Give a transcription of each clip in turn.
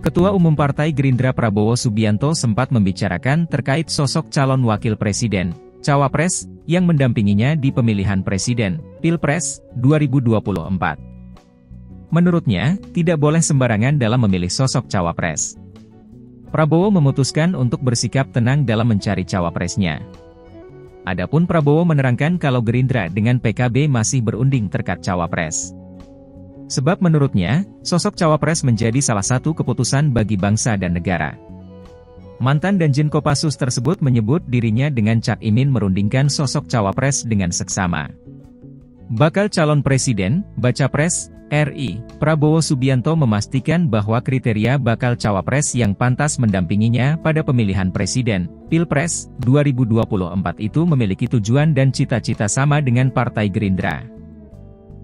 Ketua Umum Partai Gerindra Prabowo Subianto sempat membicarakan terkait sosok calon wakil presiden, cawapres, yang mendampinginya di pemilihan presiden, Pilpres, 2024. Menurutnya, tidak boleh sembarangan dalam memilih sosok cawapres. Prabowo memutuskan untuk bersikap tenang dalam mencari cawapresnya. Adapun Prabowo menerangkan kalau Gerindra dengan PKB masih berunding terkait cawapres. Sebab menurutnya, sosok cawapres menjadi salah satu keputusan bagi bangsa dan negara. Mantan Danjen Kopassus tersebut menyebut dirinya dengan Cak Imin merundingkan sosok cawapres dengan seksama. Bakal calon presiden, Bacapres, RI, Prabowo Subianto memastikan bahwa kriteria bakal cawapres yang pantas mendampinginya pada pemilihan presiden, Pilpres, 2024 itu memiliki tujuan dan cita-cita sama dengan Partai Gerindra.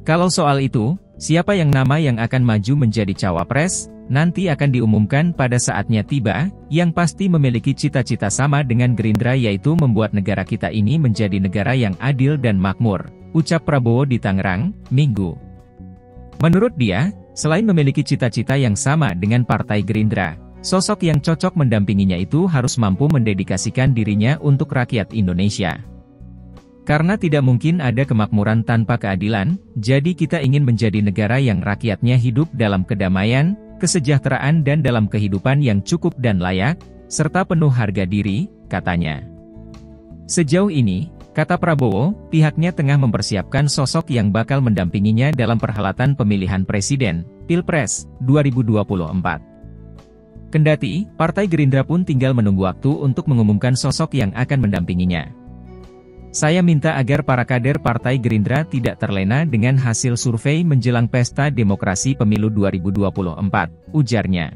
Kalau soal itu, siapa nama yang akan maju menjadi cawapres, nanti akan diumumkan pada saatnya tiba, yang pasti memiliki cita-cita sama dengan Gerindra yaitu membuat negara kita ini menjadi negara yang adil dan makmur, ucap Prabowo di Tangerang, Minggu. Menurut dia, selain memiliki cita-cita yang sama dengan Partai Gerindra, sosok yang cocok mendampinginya itu harus mampu mendedikasikan dirinya untuk rakyat Indonesia. Karena tidak mungkin ada kemakmuran tanpa keadilan, jadi kita ingin menjadi negara yang rakyatnya hidup dalam kedamaian, kesejahteraan dan dalam kehidupan yang cukup dan layak, serta penuh harga diri, katanya. Sejauh ini, kata Prabowo, pihaknya tengah mempersiapkan sosok yang bakal mendampinginya dalam perhelatan pemilihan presiden, Pilpres, 2024. Kendati, Partai Gerindra pun tinggal menunggu waktu untuk mengumumkan sosok yang akan mendampinginya. Saya minta agar para kader Partai Gerindra tidak terlena dengan hasil survei menjelang pesta demokrasi pemilu 2024, ujarnya.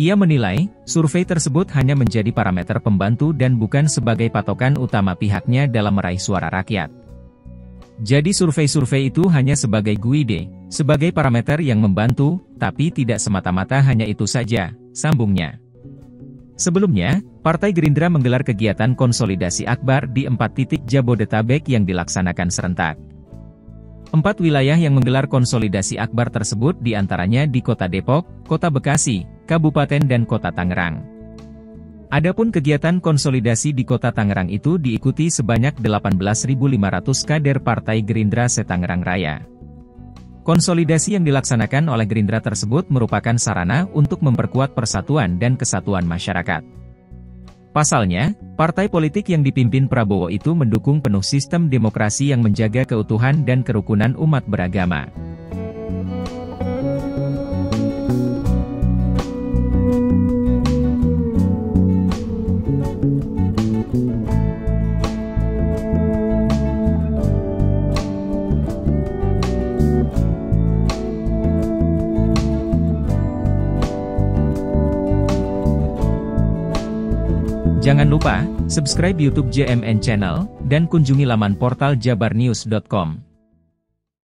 Ia menilai, survei tersebut hanya menjadi parameter pembantu dan bukan sebagai patokan utama pihaknya dalam meraih suara rakyat. Jadi survei-survei itu hanya sebagai guide, sebagai parameter yang membantu, tapi tidak semata-mata hanya itu saja, sambungnya. Sebelumnya, Partai Gerindra menggelar kegiatan konsolidasi akbar di 4 titik Jabodetabek yang dilaksanakan serentak. 4 wilayah yang menggelar konsolidasi akbar tersebut diantaranya di Kota Depok, Kota Bekasi, Kabupaten dan Kota Tangerang. Adapun kegiatan konsolidasi di Kota Tangerang itu diikuti sebanyak 18.500 kader Partai Gerindra se-Tangerang Raya. Konsolidasi yang dilaksanakan oleh Gerindra tersebut merupakan sarana untuk memperkuat persatuan dan kesatuan masyarakat. Pasalnya, partai politik yang dipimpin Prabowo itu mendukung penuh sistem demokrasi yang menjaga keutuhan dan kerukunan umat beragama. Jangan lupa, subscribe YouTube JMN Channel, dan kunjungi laman portal jabarnews.com.